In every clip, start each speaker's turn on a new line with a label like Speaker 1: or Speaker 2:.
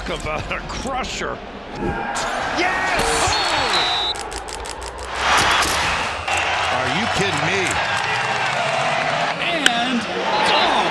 Speaker 1: Talk about a crusher. Yes! Oh!
Speaker 2: Are you kidding me?
Speaker 1: And gone!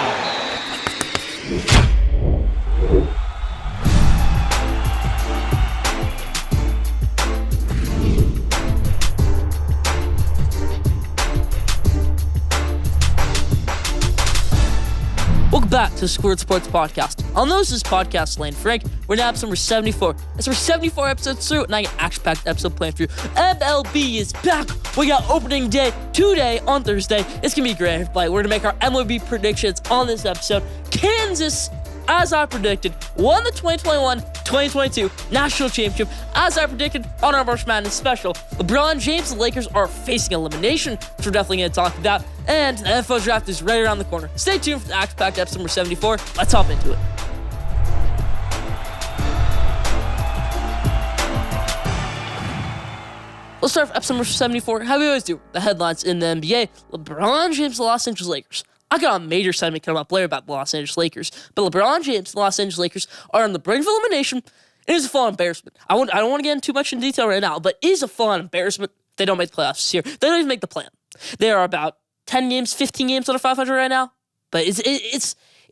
Speaker 3: Welcome back to the Schoolyard Sports Podcast. I'll know this is Podcast Lane Frank. We're now episode number 74. That's we're 74 episodes through, and I got an action-packed episode planned for you. MLB is back. We got opening day today on Thursday. It's going to be great. We're going to make our MLB predictions on this episode. Kansas, as I predicted, won the 2021-2022 National Championship, as I predicted on our March Madness special. LeBron James and the Lakers are facing elimination, which we're definitely going to talk about, and the NFL draft is right around the corner. Stay tuned for the action-packed episode number 74. Let's hop into it. Let's start with episode number 74. How we always do, the headlines in the NBA. LeBron James, the Los Angeles Lakers. I got a major segment coming up later about the Los Angeles Lakers, but LeBron James, the Los Angeles Lakers, are on the brink of elimination. It is a full embarrassment. I don't want to get into too much in detail right now, but it is a full embarrassment. They don't make the playoffs this year. They don't even make the plan. They are about 10 games, 15 games under 500 right now, but it's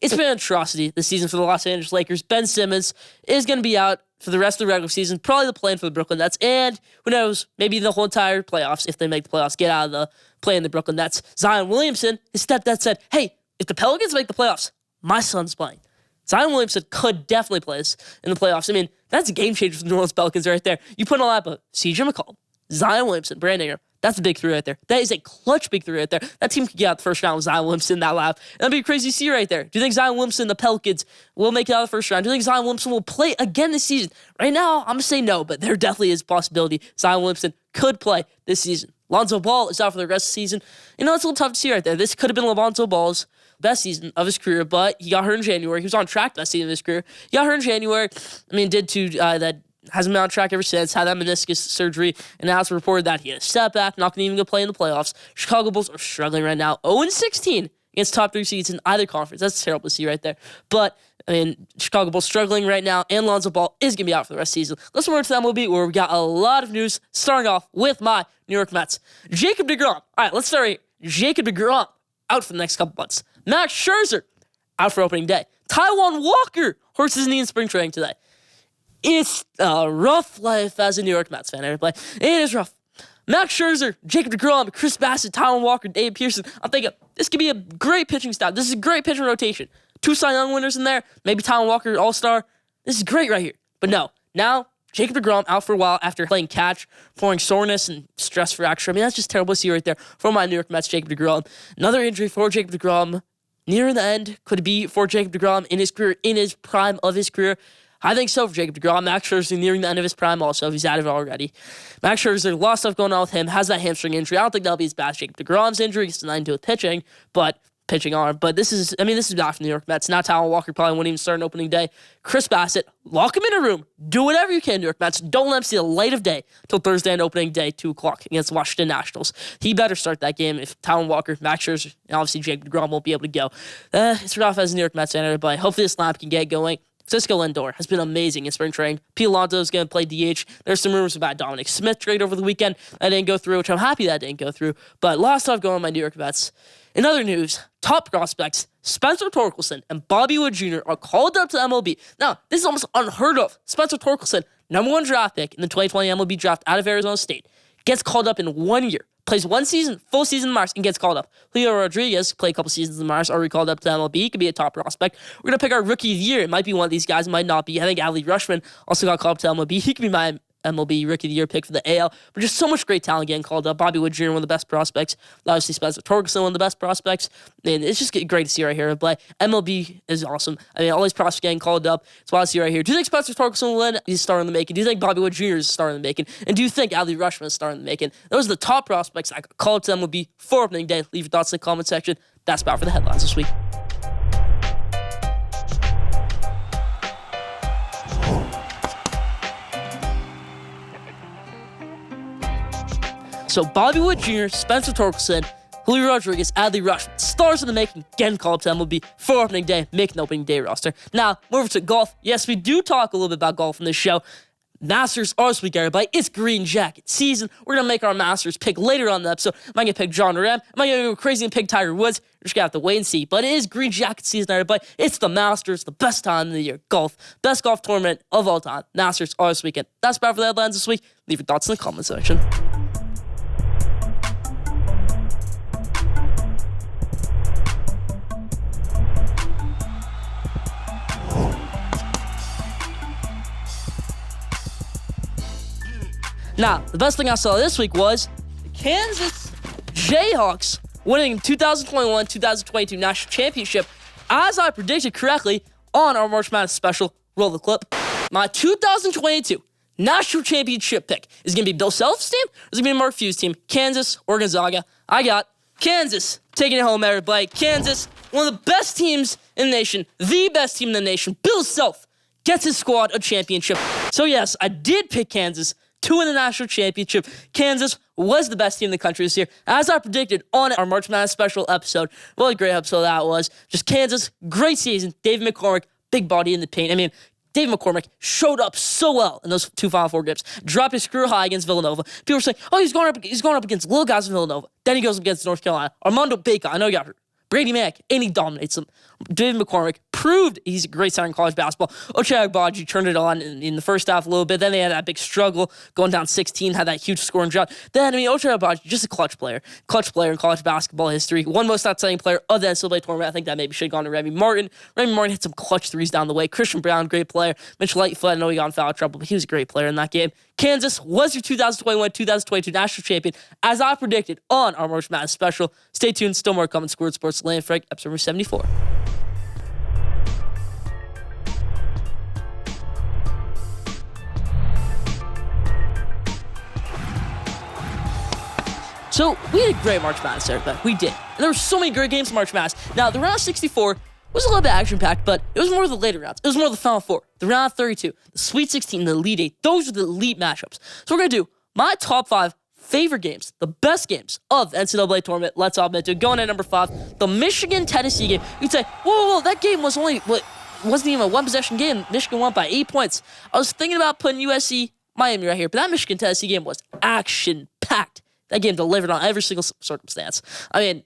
Speaker 3: been an atrocity this season for the Los Angeles Lakers. Ben Simmons is going to be out for the rest of the regular season, probably the plan for the Brooklyn Nets, and who knows, maybe the whole entire playoffs, if they make the playoffs, get out of the play in the Brooklyn Nets. Zion Williamson, his stepdad said, hey, if the Pelicans make the playoffs, my son's playing. Zion Williamson could definitely play us in the playoffs. I mean, that's a game changer for the New Orleans Pelicans right there. You put in a lot of CJ McCollum, Zion Williamson, Brandon Ingram. That's a big three right there. That is a clutch big three right there. That team could get out the first round with Zion Williamson in that lab. That'd be crazy to see right there. Do you think Zion Williamson and the Pelicans will make it out of the first round? Do you think Zion Williamson will play again this season? Right now, I'm going to say no, but there definitely is a possibility Zion Williamson could play this season. Lonzo Ball is out for the rest of the season. You know, it's a little tough to see right there. This could have been Lonzo Ball's best season of his career, but he got hurt in January. He was on track to best season of his career. He got hurt in January. I mean, that hasn't been on track ever since, had that meniscus surgery, and now it's reported that he had a setback, not going to even go play in the playoffs. Chicago Bulls are struggling right now, 0-16 against top three seeds in either conference. That's terrible to see right there. But, I mean, Chicago Bulls struggling right now, and Lonzo Ball is going to be out for the rest of the season. Let's move on to the MLB, where we got a lot of news, starting off with my New York Mets. Jacob deGrom. All right, let's start right here. Jacob deGrom out for the next couple months. Max Scherzer out for opening day. Taijuan Walker hurts his knee in spring training today. It's a rough life as a New York Mets fan, everybody. It is rough. Max Scherzer, Jacob deGrom, Chris Bassett, Taijuan Walker, Dave Pearson. I'm thinking, this could be a great pitching staff. This is a great pitching rotation. 2 Cy Young winners in there. Maybe Taijuan Walker, all-star. This is great right here. But no, now Jacob deGrom out for a while after playing catch, pouring soreness and stress fracture. I mean, that's just terrible to see right there for my New York Mets, Jacob deGrom. Another injury for Jacob deGrom. Near the end, could it be for Jacob deGrom in his career, in his prime of his career? I think so for Jacob deGrom. Max Scherzer nearing the end of his prime also, if he's out of it already. Max Scherzer, a lot of stuff going on with him, has that hamstring injury. I don't think that'll be as bad as Jacob deGrom's injury. It's nothing to do with pitching arm. But this is not from the New York Mets. Now Taijuan Walker probably won't even start an opening day. Chris Bassett, lock him in a room. Do whatever you can, New York Mets. Don't let him see the light of day till Thursday and opening day, 2 o'clock against the Washington Nationals. He better start that game if Taijuan Walker, Max Scherzer, and obviously Jacob deGrom won't be able to go. It's rough as a New York Mets fan, but hopefully this lineup can get going. Francisco Lindor has been amazing in spring training. Pete Alonso is going to play DH. There's some rumors about Dominic Smith trade over the weekend. That didn't go through, which I'm happy that didn't go through. But a lot of stuff going on in my New York Mets. In other news, top prospects Spencer Torkelson and Bobby Wood Jr. are called up to MLB. Now, this is almost unheard of. Spencer Torkelson, number 1 draft pick in the 2020 MLB draft out of Arizona State, gets called up in 1 year. Plays 1 season, full season in Mars, and gets called up. Julio Rodriguez played a couple seasons in Mars, already called up to MLB. He could be a top prospect. We're going to pick our rookie of the year. It might be one of these guys. It might not be. I think Adley Rutschman also got called up to MLB. He could be my MLB Rookie of the Year pick for the AL. But just so much great talent getting called up. Bobby Wood Jr., one of the best prospects. Obviously, Spencer Torkelson, one of the best prospects. And it's just great to see right here. But MLB is awesome. I mean, all these prospects getting called up. It's what I see right here. Do you think Spencer Torkelson will win? He's a star in the making. Do you think Bobby Wood Jr. is a star in the making? And do you think Adley Rutschman is a star in the making? Those are the top prospects I got called up to MLB for opening day. Leave your thoughts in the comment section. That's about for the headlines this week. So Bobby Wood Jr., Spencer Torkelson, Julio Rodriguez, Adley Rush, stars in the making, getting called up to MLB for opening day, making the opening day roster. Now, over to golf. Yes, we do talk a little bit about golf in this show. Masters are this week, everybody. It's green jacket season. We're going to make our Masters pick later on the episode. Am I going to pick John Ram? Am I going to go crazy and pick Tiger Woods? We're just going to have to wait and see. But it is green jacket season, everybody. It's the Masters, the best time of the year. Golf, best golf tournament of all time. Masters are this weekend. That's about for the headlines this week. Leave your thoughts in the comment section. Now, the best thing I saw this week was the Kansas Jayhawks winning 2021-2022 National Championship, as I predicted correctly on our March Madness special. Roll the clip. My 2022 National Championship pick is going to be Bill Self's team, or is it going to be Mark Few's team? Kansas or Gonzaga? I got Kansas taking it home, everybody. Kansas, one of the best teams in the nation, the best team in the nation. Bill Self gets his squad a championship. So yes, I did pick Kansas to win the national championship. Kansas was the best team in the country this year, as I predicted on our March Madness special episode. What a great episode that was. Just Kansas, great season. David McCormick, big body in the paint. I mean, David McCormick showed up so well in those two Final Four games. Dropped his career high against Villanova. People were saying, oh, he's going up against little guys in Villanova. Then he goes up against North Carolina. Armando Bacot, I know he got hurt. Brady Mack, and he dominates them. David McCormick proved he's a great center in college basketball. Ochai Agbaji turned it on in the first half a little bit. Then they had that big struggle, going down 16, had that huge scoring drought. Then, Ochai Agbaji, just a clutch player in college basketball history. One most outstanding player of the NCAA tournament. I think that maybe should have gone to Remy Martin. Remy Martin hit some clutch threes down the way. Christian Brown, great player. Mitch Lightfoot, I know he got in foul trouble, but he was a great player in that game. Kansas was your 2021-2022 national champion, as I predicted on our March Madness special. Stay tuned, still more coming. Squirt Sports, Land Frank, episode number 74. So, we had a great March Madness there, but we did. And there were so many great games in March Madness. Now, the round 64 was a little bit action-packed, but it was more of the later rounds. It was more of the Final Four, the round 32, the Sweet 16, the Elite 8. Those are the elite matchups. So we're going to do my top 5 favorite games, the best games of the NCAA tournament. Let's all admit to it. Going at number 5, the Michigan-Tennessee game. You'd say, whoa, that game was wasn't even a one-possession game. Michigan won by 8 points. I was thinking about putting USC Miami right here, but that Michigan-Tennessee game was action-packed. That game delivered on every single circumstance.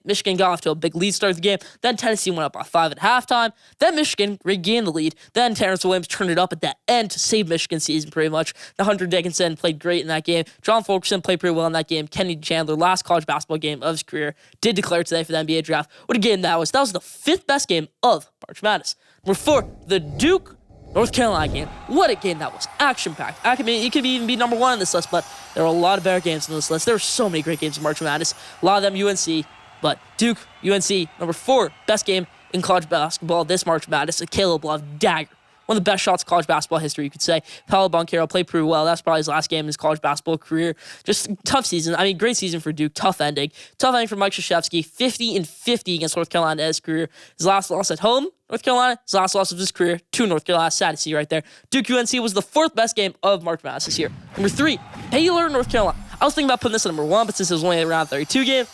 Speaker 3: Michigan got off to a big lead start of the game. Then Tennessee went up by 5 at halftime. Then Michigan regained the lead. Then Terrence Williams turned it up at the end to save Michigan's season pretty much. The Hunter Dickinson played great in that game. John Torkelson played pretty well in that game. Kenny Chandler, last college basketball game of his career, did declare today for the NBA draft. What a game that was. That was the 5th best game of March Madness. Number 4, the Duke North Carolina game. What a game that was. Action-packed. It could even be number 1 on this list, but there were a lot of better games on this list. There were so many great games in March Madness. A lot of them UNC, but Duke, UNC, number 4, best game in college basketball this March Madness. A Caleb Love dagger. One of the best shots in college basketball history, you could say. Paolo Banchero played pretty well. That's probably his last game in his college basketball career. Just tough season. Great season for Duke. Tough ending. Tough ending for Mike Krzyzewski. 50-50 against North Carolina in his career. His last loss at home, North Carolina. His last loss of his career to North Carolina. Sad to see right there. Duke UNC was the 4th best game of March Madness this year. Number 3, Baylor, North Carolina. I was thinking about putting this at number 1, but since it was only a round 32 game,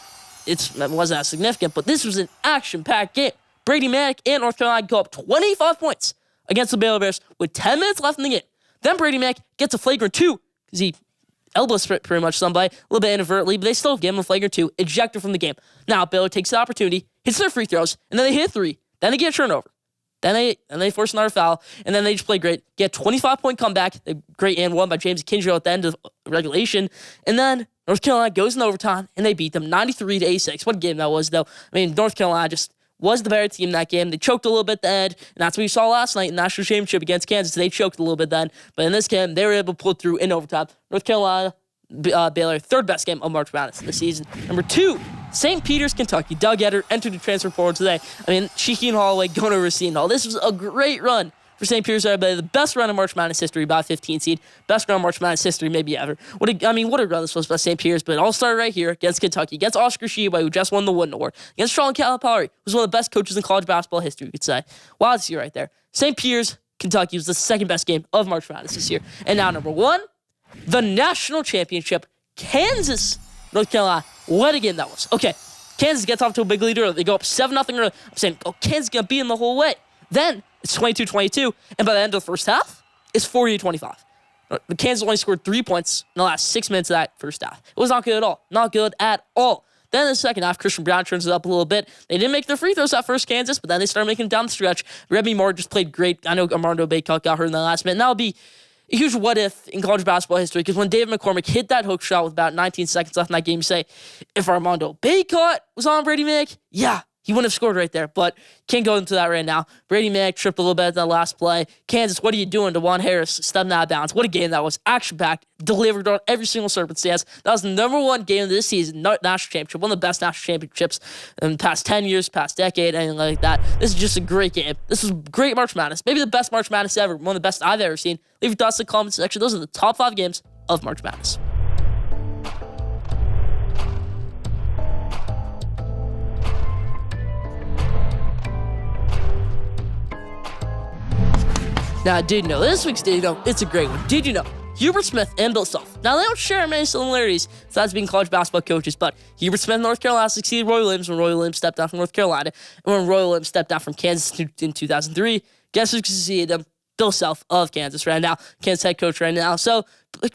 Speaker 3: it wasn't as significant. But this was an action-packed game. Brady Mack and North Carolina go up 25 points against the Baylor Bears with 10 minutes left in the game. Then Brady Mack gets a flagrant 2 because he elbow sprint pretty much somebody, a little bit inadvertently, but they still give him a flagrant 2, ejected from the game. Now Baylor takes the opportunity, hits their free throws, and then they hit 3. Then they get a turnover. Then they force another foul, and then they just play great. Get 25-point comeback, the great and one by James Kindrell at the end of regulation, and then North Carolina goes in overtime, and they beat them 93-86. What a game that was, though. North Carolina just was the better team in that game. They choked a little bit at the end, and that's what you saw last night in the national championship against Kansas. They choked a little bit then, but in this game, they were able to pull through in overtime. North Carolina, Baylor, 3rd best game of March Madness this season. Number 2, St. Peter's, Kentucky. Doug Etter entered the transfer portal today. Cheeky and Holloway going over Racine. This was a great run for St. Peter's, everybody. The best run in March Madness history, about 15 seed. Best run in March Madness history, maybe ever. What a run this was by St. Peter's, but it all started right here against Kentucky, against Oscar Tshiebwe, who just won the Wooden Award, against Sean Calipari, who's one of the best coaches in college basketball history, you could say. Wild to see right there. St. Peter's, Kentucky was the 2nd best game of March Madness this year. And now number 1, the national championship, Kansas, North Carolina. What a game that was. Okay, Kansas gets off to a big lead early. They go up 7-0 early. I'm saying, oh, Kansas is going to beat them the whole way. Then it's 22-22, and by the end of the first half, it's 40-25. The Kansas only scored 3 points in the last 6 minutes of that first half. It was not good at all. Not good at all. Then in the second half, Christian Brown turns it up a little bit. They didn't make their free throws at first, Kansas, but then they started making it down the stretch. Remy Moore just played great. I know Armando Bacot got hurt in the last minute. And that'll be a huge what-if in college basketball history, because when David McCormick hit that hook shot with about 19 seconds left in that game, you say, if Armando Bacot was on Brady Manek, yeah, he wouldn't have scored right there, but can't go into that right now. Brady Manek tripped a little bit at that last play. Kansas, what are you doing? DeJuan Harris stepping out of bounds. What a game that was. Action-packed, delivered on every single circumstance. That was the number one game of this season, national championship, one of the best national championships in the past 10 years, past decade, anything like that. This is just a great game. This was great March Madness. Maybe the best March Madness ever, one of the best I've ever seen. Leave your thoughts in the comments section. Those are the top 5 games of March Madness. Now, did you know, this week's Did You Know, it's a great one. Did you know, Hubert Smith and Bill Self. Now, they don't share many similarities besides being college basketball coaches, but Hubert Smith in North Carolina succeeded Roy Williams when Roy Williams stepped down from North Carolina. And when Roy Williams stepped down from Kansas in 2003, guess who succeeded him? Bill Self of Kansas right now, Kansas head coach right now. So,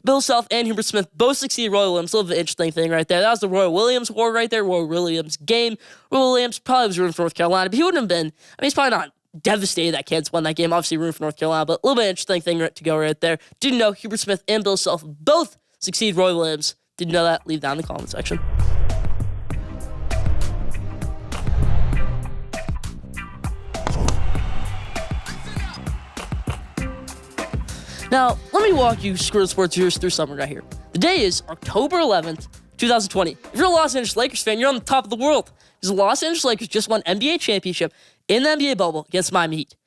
Speaker 3: Bill Self and Hubert Smith both succeeded Roy Williams. A little bit of an interesting thing right there. That was the Roy Williams war right there, Roy Williams game. Roy Williams probably was rooting for North Carolina, but he wouldn't have been. I mean, he's probably not devastated that Kansas won that game. Obviously, rooting for North Carolina, but a little bit interesting thing to go right there. Didn't know Hubert Smith and Bill Self both succeed Roy Williams. Didn't know that? Leave down in the comment section. Now, let me walk you Squirrel Sports Heroes through something right here. The day is October 11th, 2020. If you're a Los Angeles Lakers fan, you're on the top of the world, because the Los Angeles Lakers just won NBA championship in the NBA bubble against Miami Heat.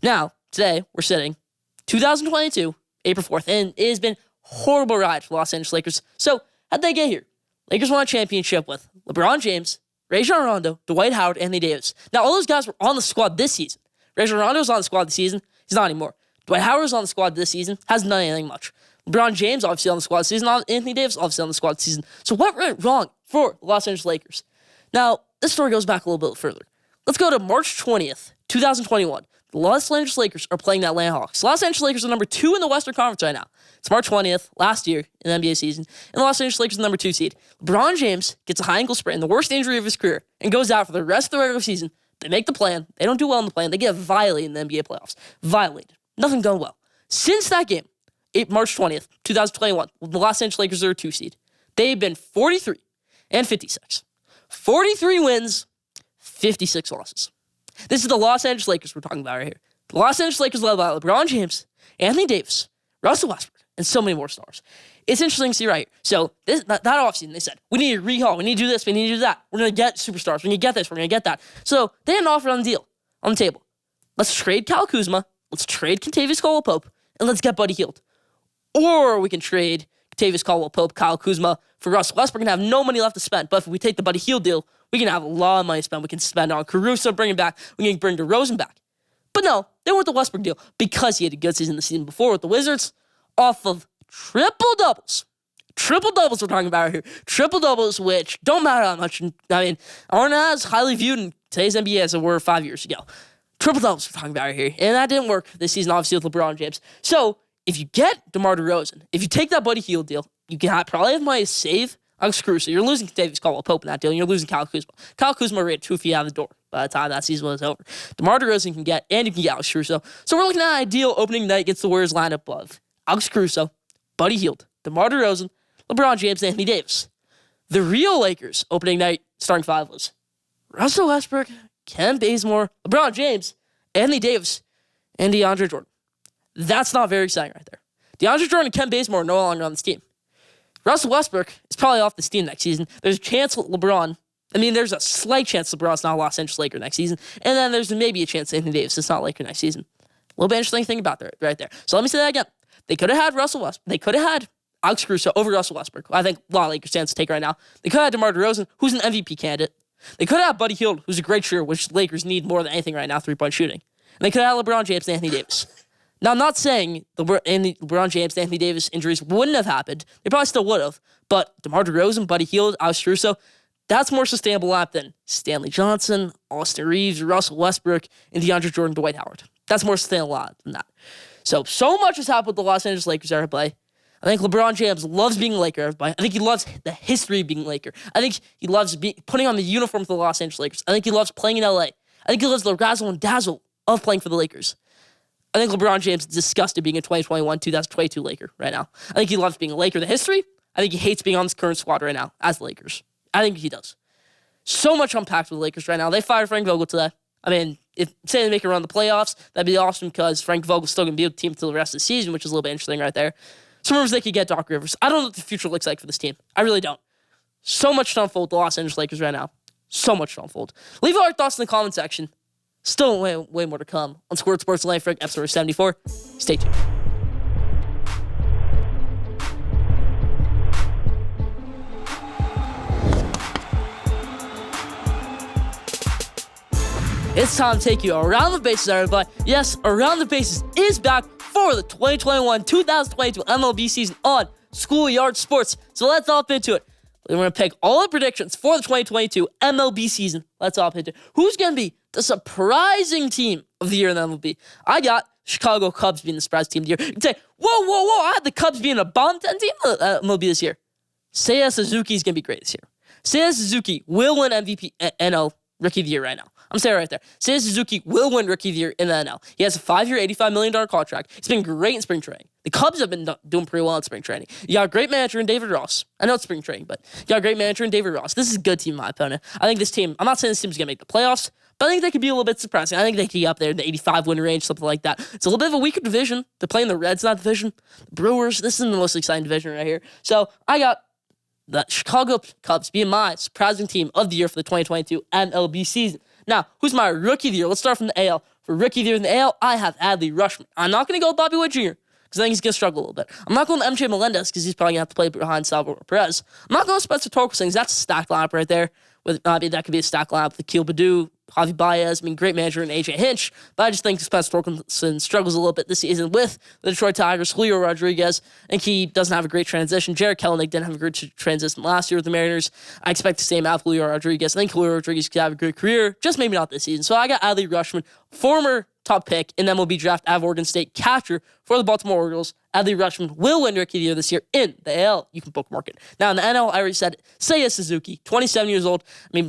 Speaker 3: Now, today, we're sitting 2022, April 4th, and it has been a horrible ride for the Los Angeles Lakers. So, how'd they get here? Lakers won a championship with LeBron James, Rajon Rondo, Dwight Howard, Anthony Davis. Now, all those guys were on the squad this season. Rajon Rondo was on the squad this season. He's not anymore. Dwight Howard was on the squad this season. Hasn't done anything much. LeBron James, obviously on the squad this season. Anthony Davis, obviously on the squad this season. So what went wrong for the Los Angeles Lakers? Now, this story goes back a little bit further. Let's go to March 20th, 2021. The Los Angeles Lakers are playing the Atlanta Hawks. The Los Angeles Lakers are number 2 in the Western Conference right now. It's March 20th, last year in the NBA season, and the Los Angeles Lakers are the number 2 seed. LeBron James gets a high ankle sprain, the worst injury of his career, and goes out for the rest of the regular season. They make the plan. They don't do well in the plan. They get violated in the NBA playoffs. Violated. Nothing going well. Since that game, March 20th, 2021, the Los Angeles Lakers are a 2 seed. They've been 43 and 56. 43 wins, 56 losses. This is the Los Angeles Lakers we're talking about right here. The Los Angeles Lakers led by LeBron James, Anthony Davis, Russell Westbrook, and so many more stars. It's interesting to see right here. So that offseason, they said, we need to rehaul, we need to do this, we need to do that. We're going to get superstars, we're going to get this, we're going to get that. So they had an offer on the table. Let's trade Kyle Kuzma, let's trade Kentavious Caldwell-Pope, and let's get Buddy Hield. Or we can trade Kentavious Caldwell-Pope, Kyle Kuzma for Russell Westbrook and have no money left to spend. But if we take the Buddy Hield deal, we can have a lot of money to spend. We can spend on Caruso, bring him back. We can bring DeRozan back. But no, they went with the Westbrook deal because he had a good season the season before with the Wizards off of triple-doubles. Triple-doubles we're talking about right here. Triple-doubles, which don't matter that much. I mean, aren't as highly viewed in today's NBA as they were 5 years ago. Triple-doubles we're talking about right here. And that didn't work this season, obviously, with LeBron James. So, if you get DeMar DeRozan, if you take that Buddy Hield deal, you can probably have money to save Alex Caruso. You're losing Kentavious Caldwell-Pope in that deal, and you're losing Kyle Kuzma. Kyle Kuzma already 2 feet out of the door by the time that season was over. DeMar DeRozan can get, and you can get Alex Caruso. So we're looking at an ideal opening night against the Warriors lineup of Alex Caruso, Buddy Hield, DeMar DeRozan, LeBron James, and Anthony Davis. The real Lakers opening night starting 5 was Russell Westbrook, Ken Bazemore, LeBron James, Anthony Davis, and DeAndre Jordan. That's not very exciting right there. DeAndre Jordan and Ken Bazemore are no longer on this team. Russell Westbrook is probably off this team next season. There's a chance LeBron, there's a slight chance LeBron's not a Los Angeles Laker next season. And then there's maybe a chance Anthony Davis is not a Laker next season. A little bit interesting thing about that right there. So let me say that again. They could have had Russell Westbrook. They could have had Alex Caruso over Russell Westbrook. I think a lot of Lakers fans take right now. They could have had DeMar DeRozan, who's an MVP candidate. They could have had Buddy Hield, who's a great shooter, which Lakers need more than anything right now, 3-point shooting. And they could have had LeBron James and Anthony Davis. Now, I'm not saying LeBron James and Anthony Davis injuries wouldn't have happened. They probably still would have. But DeMar DeRozan, Buddy Hield, Alex Caruso, That's more sustainable lineup than Stanley Johnson, Austin Reeves, Russell Westbrook, and DeAndre Jordan, Dwight Howard. That's more sustainable lineup than that. So much has happened with the Los Angeles Lakers, everybody. I think LeBron James loves being a Laker, everybody. I think he loves the history of being a Laker. I think he loves putting on the uniform for the Los Angeles Lakers. I think he loves playing in LA. I think he loves the razzle and dazzle of playing for the Lakers. I think LeBron James is disgusted being a 2021-2022 Laker right now. I think he loves being a Laker. The history, I think he hates being on this current squad right now as the Lakers. I think he does. So much unpacked with the Lakers right now. They fired Frank Vogel today. I mean, if say they make a run the playoffs, that'd be awesome because Frank Vogel's still going to be with the team until the rest of the season, which is a little bit interesting right there. Some rumors they could get Doc Rivers. I don't know what the future looks like for this team. I really don't. So much to unfold with the Los Angeles Lakers right now. So much to unfold. Leave all your thoughts in the comment section. Still way more to come on Squirt Sports Life Freak, episode 74. Stay tuned. It's time to take you around the bases, everybody. Yes, Around the Bases is back for the 2021-2022 MLB season on Schoolyard Sports. So let's hop into it. We're going to pick all the predictions for the 2022 MLB season. Let's hop into it. Who's going to be the surprising team of the year in the MLB? I got Chicago Cubs being the surprise team of the year. You can say, whoa, I had the Cubs being a bottom 10 team of MLB this year. Seiya Suzuki is going to be great this year. Seiya Suzuki will win MVP NL Rookie of the Year right now. I'm saying it right there. Seiya Suzuki will win Rookie of the Year in the NL. He has a 5-year, $85 million contract. He's been great in spring training. The Cubs have been doing pretty well in spring training. You got a great manager in David Ross. I know it's spring training, but you got a great manager in David Ross. This is a good team, in my opinion. I think this team, I'm not saying this team's going to make the playoffs, but I think they could be a little bit surprising. I think they could be up there in the 85 win range, something like that. It's a little bit of a weaker division. They're playing the Reds in that division. The Brewers, this is the most exciting division right here. So I got the Chicago Cubs being my surprising team of the year for the 2022 MLB season. Now, who's my Rookie of the Year? Let's start from the AL. For Rookie of the Year in the AL, I have Adley Rutschman. I'm not going to go with Bobby Witt Jr. because I think he's going to struggle a little bit. I'm not going with MJ Melendez because he's probably going to have to play behind Salvador Perez. I'm not going with Spencer Torkelson because that's a stacked lineup right there. That could be a stacked lineup with Akil Baddoo, Javi Baez. I mean, great manager in AJ Hinch. But I just think Spencer Torkelson struggles a little bit this season with the Detroit Tigers. Julio Rodriguez, I think he doesn't have a great transition. Jared Kelenic didn't have a great transition last year with the Mariners. I expect the same out of Julio Rodriguez. I think Julio Rodriguez could have a good career, just maybe not this season. So I got Adley Rutschman, former top pick in the MLB draft out of Oregon State, catcher for the Baltimore Orioles. Adley Rutschman will win Rookie of the Year this year in the AL. You can bookmark it. Now in the NL, I already said Seiya Suzuki, 27 years old. I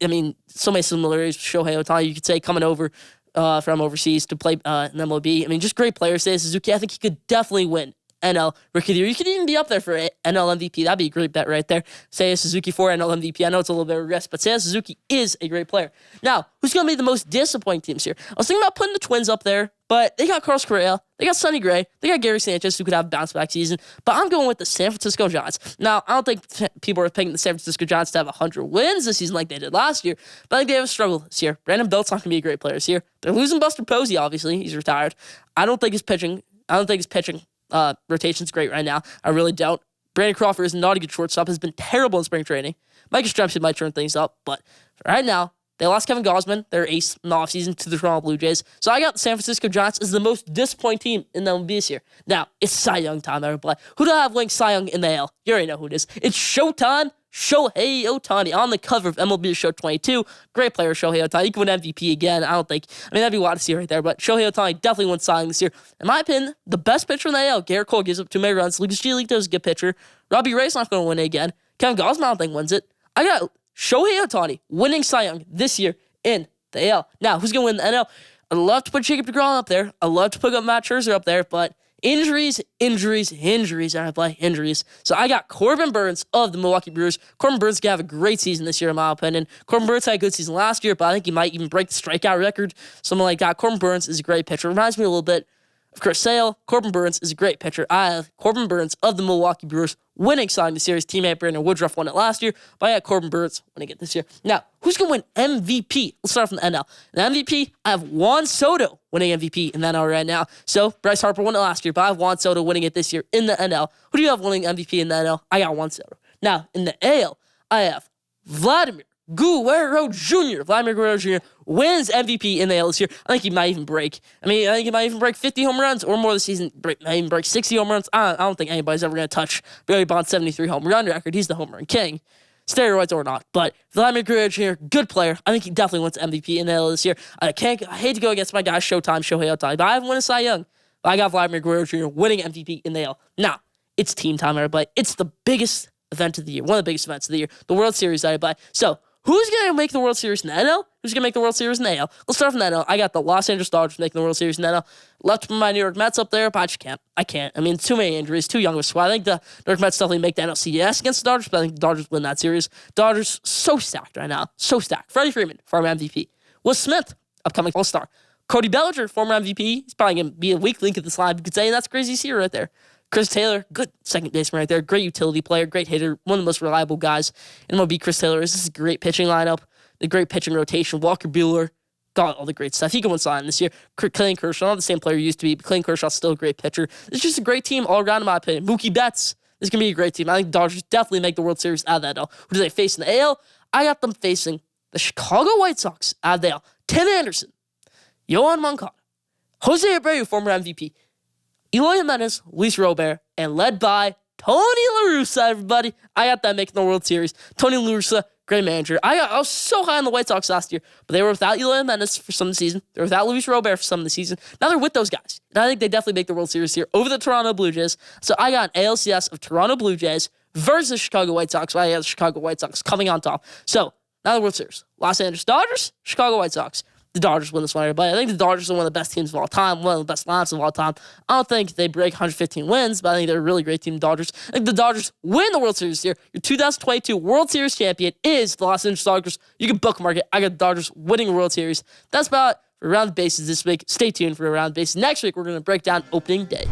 Speaker 3: mean, so many similarities with Shohei Ohtani, you could say, coming over from overseas to play in MLB. I mean, just great player. Seiya Suzuki, I think he could definitely win NL Rookie of the Year. You could even be up there for NL MVP. That'd be a great bet right there. Seiya Suzuki for NL MVP. I know it's a little bit of a risk, but Seiya Suzuki is a great player. Now, who's going to be the most disappointing teams here? I was thinking about putting the Twins up there, but they got Carlos Correa, they got Sonny Gray, they got Gary Sanchez, who could have a bounce-back season, but I'm going with the San Francisco Giants. Now, I don't think people are picking the San Francisco Giants to have 100 wins this season like they did last year, but I think they have a struggle this year. Brandon Belt's not going to be a great player this year. They're losing Buster Posey, obviously. He's retired. I don't think his pitching rotation's great right now. I really don't. Brandon Crawford is not a good shortstop. Has been terrible in spring training. Mike Yastrzemski might turn things up, but right now, they lost Kevin Gausman, their ace in the offseason, to the Toronto Blue Jays. So I got the San Francisco Giants as the most disappointing team in the MLB this year. Now, it's Cy Young time, everybody. Who do I have winning Cy Young in the AL? You already know who it is. It's Showtime Shohei Ohtani on the cover of MLB Show 22. Great player, Shohei Ohtani. He can win MVP again. That'd be wild to see right there, but Shohei Ohtani definitely won Cy Young this year. In my opinion, the best pitcher in the AL, Garrett Cole, gives up too many runs. Lucas Giolito is a good pitcher. Robbie Ray's not going to win it again. Kevin Gausman, I don't think, wins it. I got Shohei Ohtani winning Cy Young this year in the AL. Now, who's going to win the NL? I'd love to put Jacob deGrom up there. I'd love to put Matt Scherzer up there, but injuries, everybody, injuries. So I got Corbin Burns of the Milwaukee Brewers. Corbin Burns can have a great season this year, in my opinion. Corbin Burns had a good season last year, but I think he might even break the strikeout record. Something like that. Corbin Burns is a great pitcher. Reminds me a little bit of Chris Sale. Corbin Burns is a great pitcher. I have Corbin Burns of the Milwaukee Brewers winning Cy Young the series. Teammate Brandon Woodruff won it last year, but I got Corbin Burns winning it this year. Now, who's going to win MVP? Let's start from the NL. The MVP, I have Juan Soto winning MVP in the NL right now. So, Bryce Harper won it last year, but I have Juan Soto winning it this year in the NL. Who do you have winning MVP in the NL? I got Juan Soto. Now, in the AL, I have Vladimir Guerrero Jr. Vladimir Guerrero Jr. wins MVP in the AL this year. I think he might even break. I think he might even break 50 home runs or more this season. Might even break 60 home runs. I don't think anybody's ever going to touch Barry Bonds' 73 home run record. He's the home run king. steroids or not. But Vladimir Guerrero Jr., good player. I think he definitely wins MVP in the NL this year. I hate to go against my guy Shohei Ohtani, but I haven't won a Cy Young. But I got Vladimir Guerrero Jr. winning MVP in the AL. Now, it's team time, everybody. It's the biggest event of the year, one of the biggest events of the year, the World Series, everybody. So, who's going to make the World Series in the NL? Who's going to make the World Series in the AL? Let's start from the NL. I got the Los Angeles Dodgers making the World Series in the NL. Left from my New York Mets up there, but I just can't. I can't. I mean, too many injuries, too young of a squad. I think the New York Mets definitely make the NLCS against the Dodgers, but I think the Dodgers win that series. Dodgers, so stacked right now. So stacked. Freddie Freeman, former MVP. Will Smith, upcoming All-Star. Cody Bellinger, former MVP. He's probably going to be a weak link at this line. You could say, and that's crazy to see right there. Chris Taylor, good second baseman right there. Great utility player, great hitter, one of the most reliable guys in MLB. Chris Taylor is a great pitching lineup, the great pitching rotation. Walker Buehler, got all the great stuff. He can win sign this year. Clayton Kershaw, not the same player he used to be, but Clayton Kershaw's still a great pitcher. It's just a great team all around, in my opinion. Mookie Betts is going to be a great team. I think the Dodgers definitely make the World Series out of that AL. Who do they face in the AL? I got them facing the Chicago White Sox out of the AL. Tim Anderson, Yohan Moncada, Jose Abreu, former MVP, Eloy Jimenez, Luis Robert, and led by Tony La Russa, everybody. I got that making the World Series. Tony La Russa, great manager. I was so high on the White Sox last year, but they were without Eloy Jimenez for some of the season. They were without Luis Robert for some of the season. Now they're with those guys. And I think they definitely make the World Series here over the Toronto Blue Jays. So I got an ALCS of Toronto Blue Jays versus Chicago White Sox. I got the Chicago White Sox coming on top. So now the World Series. Los Angeles Dodgers, Chicago White Sox. The Dodgers win this one, everybody. I think the Dodgers are one of the best teams of all time, one of the best lineups of all time. I don't think they break 115 wins, but I think they're a really great team, the Dodgers. I think the Dodgers win the World Series this year. Your 2022 World Series champion is the Los Angeles Dodgers. You can bookmark it. I got the Dodgers winning the World Series. That's about it for Around the Bases this week. Stay tuned for Around the Bases. Next week, we're going to break down opening day.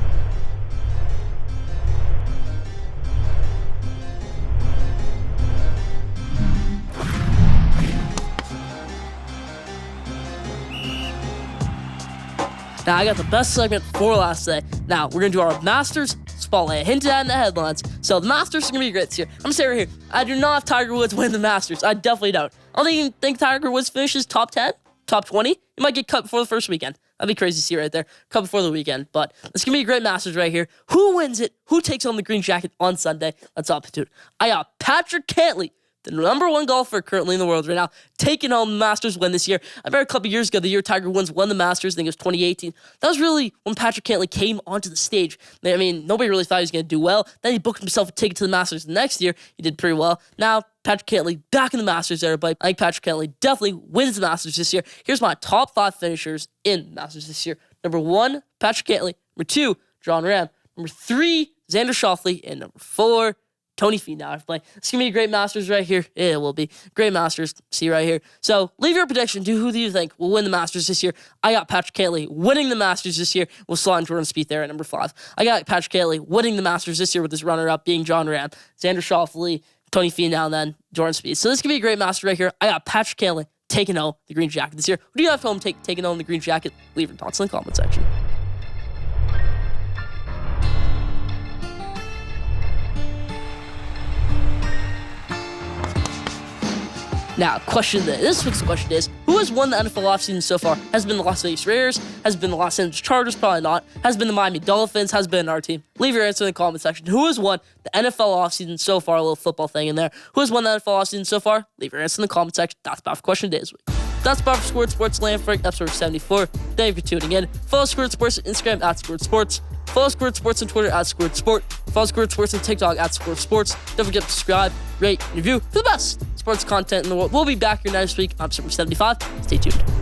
Speaker 3: Now, I got the best segment for last day. Now, we're going to do our Masters Spotlight. I hinted at in the headlines. So, the Masters are going to be great this year. I'm going to say right here, I do not have Tiger Woods win the Masters. I definitely don't. I don't even think Tiger Woods finishes top 10, top 20. He might get cut before the first weekend. That'd be crazy to see right there. Cut before the weekend. But it's going to be a great Masters right here. Who wins it? Who takes on the green jacket on Sunday? Let's hop into it. I got Patrick Cantlay, the number one golfer currently in the world right now, taking home the Masters win this year. I remember a couple years ago, the year Tiger Woods won the Masters, I think it was 2018. That was really when Patrick Cantlay came onto the stage. I mean, nobody really thought he was going to do well. Then he booked himself a ticket to the Masters the next year. He did pretty well. Now, Patrick Cantlay back in the Masters there, but I think Patrick Cantlay definitely wins the Masters this year. Here's my top 5 finishers in the Masters this year. Number 1, Patrick Cantlay. Number 2, John Ram. Number 3, Xander Schauffele. And number 4, Tony Finau. It's going to be a great Masters right here. Yeah, it will be. Great Masters. See right here. So, leave your prediction. Who do you think will win the Masters this year? I got Patrick Cantlay winning the Masters this year. We'll slot in Jordan Spieth there at number 5. I got Patrick Cantlay winning the Masters this year with his runner-up being John Ram, Xander Schauffele, Tony Finau, and then Jordan Spieth. So, this could be a great Masters right here. I got Patrick Cantlay taking home the green jacket this year. Who do you have home taking home the green jacket? Leave your thoughts in the comment section. Now, this week's question is, who has won the NFL offseason so far? Has it been the Las Vegas Raiders? Has it been the Los Angeles Chargers? Probably not. Has it been the Miami Dolphins? Has it been our team? Leave your answer in the comment section. Who has won the NFL offseason so far? A little football thing in there. Who has won the NFL offseason so far? Leave your answer in the comment section. That's about for question of the day this week. That's about for Squared Sports Land for episode 74. Thank you for tuning in. Follow Squared Sports on Instagram at Squared Sports. Follow Squared Sports on Twitter at Squared Sport. Follow Squared Sports on TikTok at Squared Sports. Don't forget to subscribe, rate, and review for the best sports content in the world. We'll be back here next week on episode 75. Stay tuned.